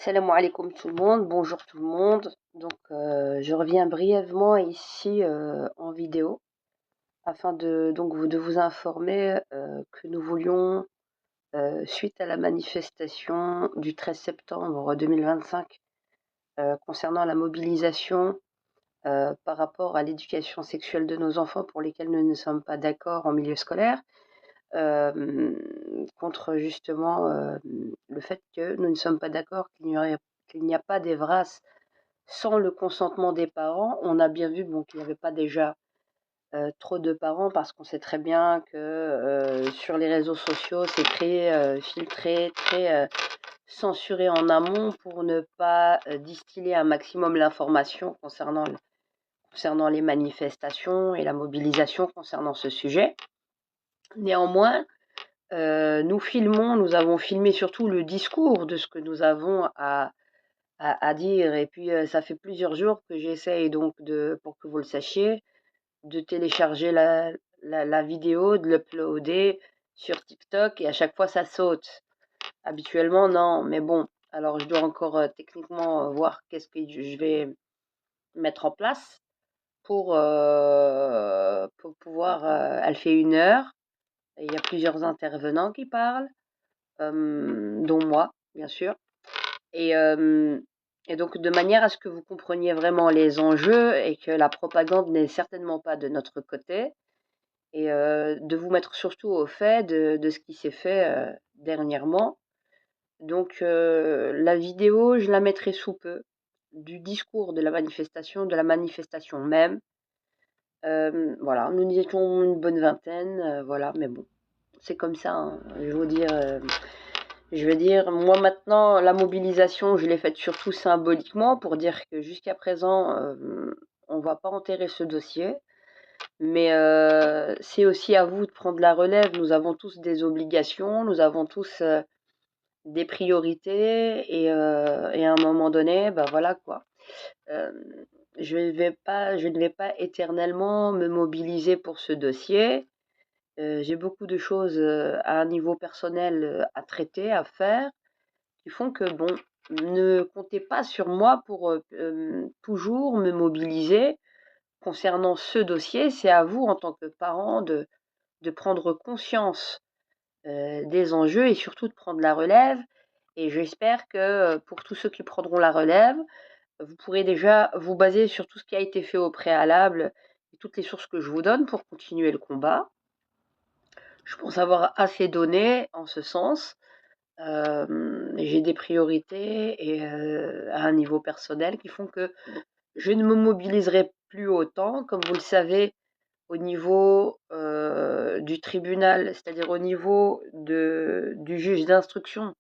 Salam alaikum tout le monde, bonjour tout le monde. Je reviens brièvement ici en vidéo afin de vous informer que nous voulions, suite à la manifestation du 13 septembre 2025 concernant la mobilisation par rapport à l'éducation sexuelle de nos enfants pour lesquels nous ne sommes pas d'accord en milieu scolaire, contre justement le fait que nous ne sommes pas d'accord qu'il n'y a pas d'EVRAS sans le consentement des parents. On a bien vu qu'il n'y avait pas déjà trop de parents parce qu'on sait très bien que sur les réseaux sociaux, c'est très filtré, très censuré en amont pour ne pas distiller un maximum l'information concernant les manifestations et la mobilisation concernant ce sujet. Néanmoins, nous avons filmé surtout le discours de ce que nous avons à dire. Et puis, ça fait plusieurs jours que j'essaye donc pour que vous le sachiez, de télécharger la vidéo, de l'uploader sur TikTok et à chaque fois ça saute. Habituellement, non, mais bon, alors je dois encore techniquement voir qu'est-ce que je vais mettre en place pour pouvoir. Elle fait 1 heure, et il y a plusieurs intervenants qui parlent, dont moi, bien sûr. Et, euh, et donc, de manière à ce que vous compreniez vraiment les enjeux et que la propagande n'est certainement pas de notre côté, et de vous mettre surtout au fait de ce qui s'est fait dernièrement. Donc, la vidéo, je la mettrai sous peu, du discours de la manifestation même. Voilà, nous étions une bonne vingtaine, voilà, mais bon, c'est comme ça, hein. Je veux dire, moi maintenant, la mobilisation, je l'ai faite surtout symboliquement pour dire que jusqu'à présent, on va pas enterrer ce dossier. Mais c'est aussi à vous de prendre la relève. Nous avons tous des obligations, nous avons tous des priorités, et à un moment donné, bah voilà quoi. Euh, je ne vais pas éternellement me mobiliser pour ce dossier. J'ai beaucoup de choses à un niveau personnel à traiter, à faire, qui font que bon, ne comptez pas sur moi pour toujours me mobiliser concernant ce dossier. C'est à vous en tant que parent de prendre conscience des enjeux et surtout de prendre la relève. Et j'espère que pour tous ceux qui prendront la relève, vous pourrez déjà vous baser sur tout ce qui a été fait au préalable et toutes les sources que je vous donne pour continuer le combat. Je pense avoir assez donné en ce sens. J'ai des priorités et à un niveau personnel qui font que je ne me mobiliserai plus autant. Comme vous le savez, au niveau du tribunal, c'est-à-dire au niveau du juge d'instruction,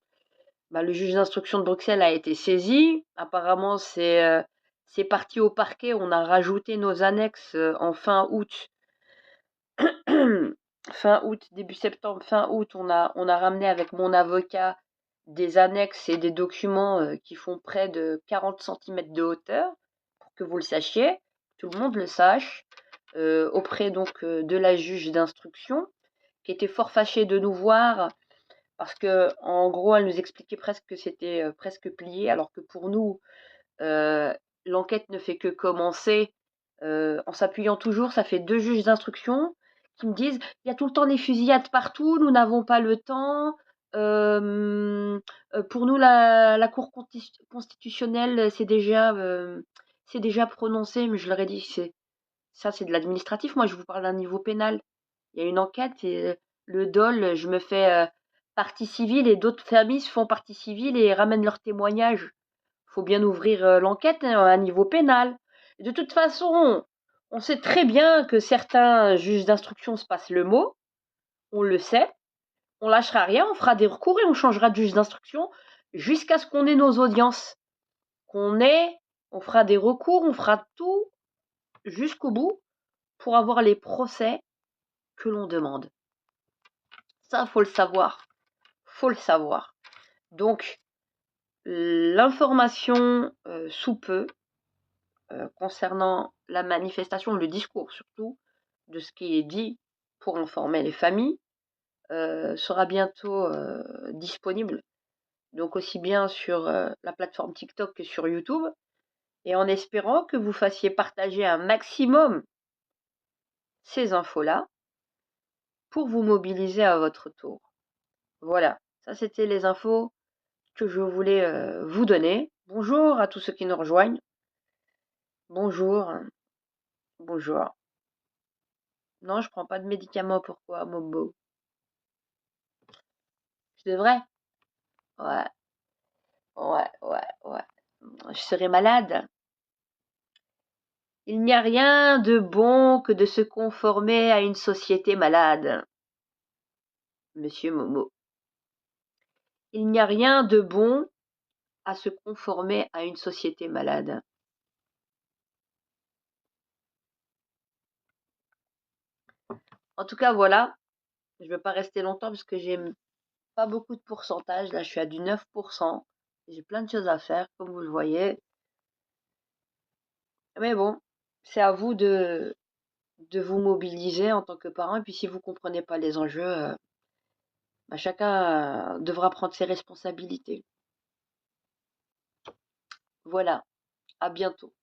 le juge d'instruction de Bruxelles a été saisi. Apparemment, c'est parti au parquet. On a rajouté nos annexes en fin août. Fin août, début septembre, fin août, on a ramené avec mon avocat des annexes et des documents qui font près de 40 cm de hauteur, pour que vous le sachiez, tout le monde le sache, auprès donc de la juge d'instruction, qui était fort fâchée de nous voir, parce que en gros, elle nous expliquait presque que c'était presque plié, alors que pour nous, l'enquête ne fait que commencer, en s'appuyant toujours. Ça fait 2 juges d'instruction qui me disent: «Il y a tout le temps des fusillades partout, nous n'avons pas le temps. Pour nous, la Cour constitutionnelle, c'est déjà prononcé». Mais je leur ai dit: c'est de l'administratif. Moi, je vous parle d'un niveau pénal. Il y a une enquête et le dol, je me fais partie civile, et d'autres familles se font partie civile et ramènent leurs témoignages. Faut bien ouvrir l'enquête à un niveau pénal. Et de toute façon, on sait très bien que certains juges d'instruction se passent le mot. On le sait. On lâchera rien, on fera des recours et on changera de juge d'instruction jusqu'à ce qu'on ait nos audiences. On fera des recours, on fera tout jusqu'au bout pour avoir les procès que l'on demande. Ça, faut le savoir. Faut le savoir. Donc, l'information sous peu concernant la manifestation, le discours surtout, de ce qui est dit pour informer les familles, sera bientôt disponible donc aussi bien sur la plateforme TikTok que sur YouTube, et en espérant que vous fassiez partager un maximum ces infos-là pour vous mobiliser à votre tour. Voilà, ça c'était les infos que je voulais vous donner. Bonjour à tous ceux qui nous rejoignent. Bonjour, bonjour. Non, je prends pas de médicaments. Pourquoi, Mobo? Je devrais? Ouais, ouais. Je serais malade. Il n'y a rien de bon que de se conformer à une société malade, monsieur Momo. Il n'y a rien de bon à se conformer à une société malade. En tout cas, voilà. Je ne vais pas rester longtemps parce que j'ai pas beaucoup de pourcentage. Là, je suis à du 9%. J'ai plein de choses à faire, comme vous le voyez. Mais bon, c'est à vous de vous mobiliser en tant que parent. Et puis, si vous ne comprenez pas les enjeux, chacun devra prendre ses responsabilités. Voilà, à bientôt.